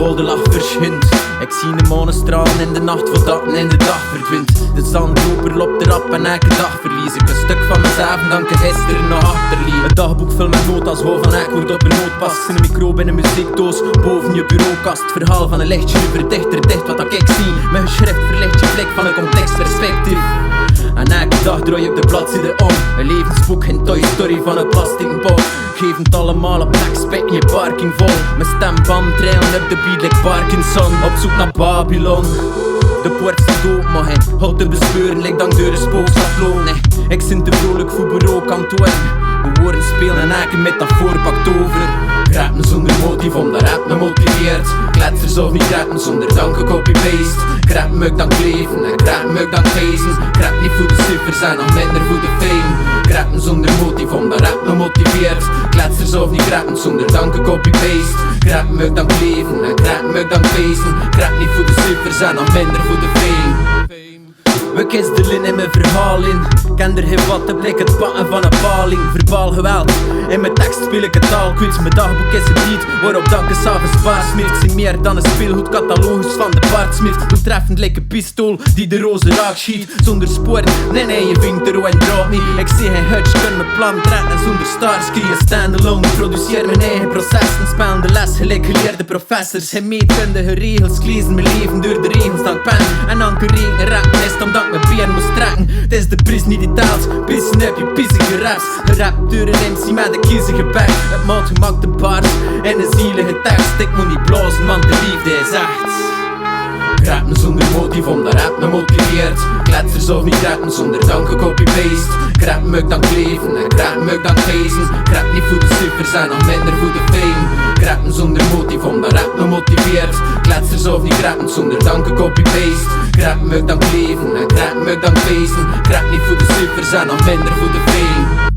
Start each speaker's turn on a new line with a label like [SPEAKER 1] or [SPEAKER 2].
[SPEAKER 1] vol de lach verschijnt. Ik zie de monenstralen in de nacht voordat men in de dag verdwijnt. De zandloper loopt erop en elke dag verlies ik een stuk van mezelf dan ik gisteren nog achterliet. Het dagboek vul met nood als hoofd van ek wordt op een noodpas. In een micro in een muziekdoos boven je bureaukast. Het verhaal van een lichtje verdichter dicht wat ik zie. Mijn geschrift verlicht je blik van een complex perspectief. En elke dag draai ik de bladzijde om. Een levensboek, geen Toy Story van een plastic bal. Geef het allemaal op nek, spek in je parking vol. Mijn stemband trillen op de beat like Parkinson. Op zoek naar Babylon. De poort staat open, maar hij houdt te bespeuren, lijkt dan deur een spookslaploon. Nee, ik zit te vrolijk voor bureaukantoor. De woorden spelen en elke metafoor pakt over. Rappen zonder motief, omdat rap me motiveert. Kletsers of niet rappen zonder dank, copy-paste. Ik rap me dan kleven en ik rap me dan feesten. Ik rap niet voor de cijfers en nog minder voor de fame. Ik rap me zonder motief, omdat rap me motiveert. Kletsers of niet rappen zonder dank, copy-paste. Ik rap me dan kleven en ik rap me dan feesten. Ik rap niet voor de cijfers en nog minder voor de fame. We kistelen in mijn verhaal in. Ken er heel wat, de blik het pakken van een paling. Verbaal geweld, in mijn tekst speel ik het taalkunst. Mijn dagboek is een beat, waarop danken s'avonds waarsmeert. Zie meer dan een speelgoedcatalogus van de paardsmeert. Doeltreffend lijkt een pistool die de roze raak schiet. Zonder spoor, nee, je vinkt er en draait niet. Ik zie geen hutch, kun mijn plan trekken zonder starsky. Een standalone, produceer mijn eigen processen. Spelen de les, gelijk geleerde professors. Geen meetkundige regels, ik lees mijn leven door de regels dan pen. En anker rekenen rappen is omdat ik mijn been moest trekken. Het is de prijs niet die taalt, pissen heb je pissige raps. Gerap door een MC met een kiezige bek. Het maakt gemak de bars en een zielige tekst. Ik moet niet blazen, want de liefde is echt. Ik rap me zonder motief, omdat rap me motiveert. Kletsers of niet rappen zonder dank, copy-paste. Ik rap me dan kleven en ik rap me dan feesten. Ik rap niet voor de cijfers en nog minder voor de fame. Ik rap me zonder motief, omdat rap me motiveert. Kletsers of niet rappen zonder dank, copy-paste. Ik rap me dan kleven en ik rap me dan feesten. Ik rap niet voor de cijfers en nog minder voor de fame.